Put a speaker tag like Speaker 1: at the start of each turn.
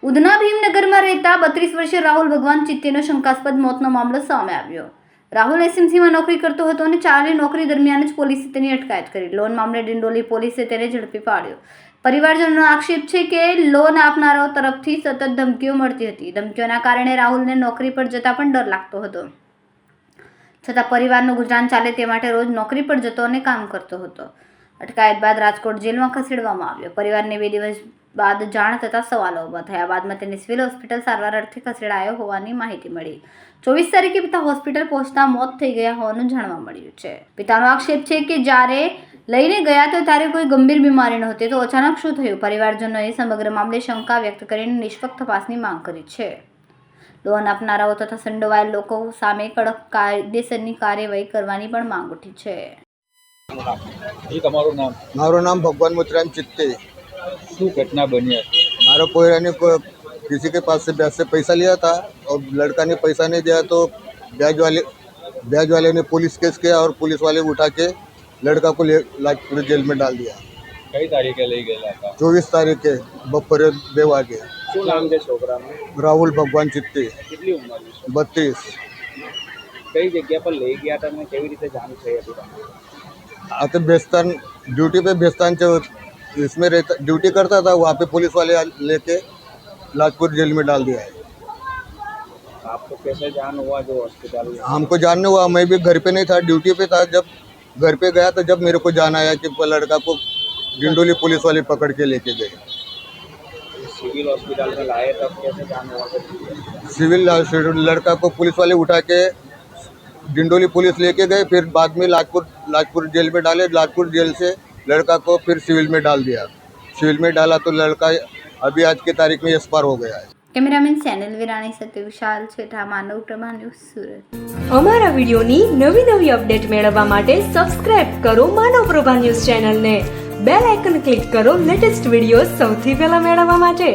Speaker 1: ઉધના ભીમનગરમાં રહેતા 32 વર્ષીય રાહુલ ભગવાન ચિત્તેનો શંકાસ્પદ મોતનો મામલો સામે આવ્યો। રાહુલ એસએમસીમાં નોકરી કરતો હતો અને ચાલની નોકરી દરમિયાન જ પોલીસે તેની અટકાયત કરી। લોન મામલે ડિંડોલી પોલીસે તેને ઝડપી પાડ્યો। પરિવારજનોનો આક્ષેપ છે કે લોન આપનારાઓ તરફથી સતત ધમકીઓ મળતી હતી। ધમકીઓના કારણે રાહુલને નોકરી પર જતા પણ ડર લાગતો હતો, છતાં પરિવારનું ગુજરાન ચાલે તે માટે રોજ નોકરી પર જતો અને કામ કરતો હતો। અટકાયત બાદ રાજકોટ જેલમાં ખસેડવામાં આવ્યો। પરિવારને 2 દિવસ બાદ જાણ થતાં સવાલો ઊભા થયા। બાદમાં તેને સિવિલ હોસ્પિટલ સારવાર અર્થે ખસેડાયો હોવાની માહિતી મળી। 24 તારીખે પિતા હોસ્પિટલ પહોંચતા મોત થઈ ગયા હોવાનું જાણવા મળ્યું છે। પિતાનો આક્ષેપ છે કે જ્યારે લઈને ગયા તો ત્યારે કોઈ ગંભીર બીમારી નહોતી, તો અચાનક શું થયું? પરિવારજનોએ સમગ્ર મામલે શંકા વ્યક્ત કરીને નિષ્પક્ષ તપાસની માંગ કરી છે। લોન આપનારાઓ તથા સંડોવાયેલ લોકો સામે કડક કાયદેસરની કાર્યવાહી કરવાની પણ માંગ ઉઠી છે।
Speaker 2: મારું નામ ભગવાન મુતરામ चित्ते।
Speaker 3: શું ઘટના બની હતી?
Speaker 2: मारो पोयरा ने किसी के पास से ब्याज से पैसा लिया था और लड़का ने पैसा नहीं दिया तो ब्याज वाले ने पुलिस केस किया और पुलिस वाले उठा के लड़का को लाजपुर जेल में डाल दिया।
Speaker 3: કઈ તારીખે લઈ ગયેલા હતા?
Speaker 2: 24 તારીખે બપોરે 2 વાગે।
Speaker 3: શું નામ છે છોકરાનું?
Speaker 2: राहुल भगवान चित्ते,
Speaker 3: કેટલી ઉંમર છે?
Speaker 2: 32।
Speaker 3: કઈ જગ્યા પર લઈ ગયા હતા અને કેવી રીતે જાણ થઈ હતી તમને?
Speaker 2: आते बेस्तान ड्यूटी पे बेस्तान से इसमें रहता ड्यूटी करता था, वहाँ पे पुलिस वाले लेके लाजपुर जेल में डाल दिया है।
Speaker 3: आपको कैसे जान हुआ जो हॉस्पिटल?
Speaker 2: हमको जानने हुआ, मैं भी घर पे नहीं था, ड्यूटी पे था। जब घर पे गया तो जब मेरे को जान आया कि लड़का को डिंडोली पुलिस वाले पकड़ के लेके गए।
Speaker 3: सिविल हॉस्पिटल में लाए तब कैसे जान हुआ?
Speaker 2: सिविल लड़का को पुलिस वाले उठा के डिंडोली पुलिस लेके गए, फिर बाद में लाजपुर जेल में डाले। लाजपुर जेल से लड़का को फिर सिविल में डाल दिया। सिविल में डाला तो लड़का अभी आज की तारीख में एक्सपायर हो गया है।
Speaker 1: કેમેરામેન સેનલ વિરાણી સાથે વિશાલ છેઠા, માનવ પ્રભા ન્યૂઝ, સુરત।
Speaker 4: અમારા વિડિયોની નવી અપડેટ મેળવવા માટે સબસ્ક્રાઇબ કરો માનવ પ્રભા ન્યૂઝ ચેનલને, બેલ આઇકન ક્લિક કરો લેટેસ્ટ વિડિયો સૌથી પહેલા મેળવવા માટે।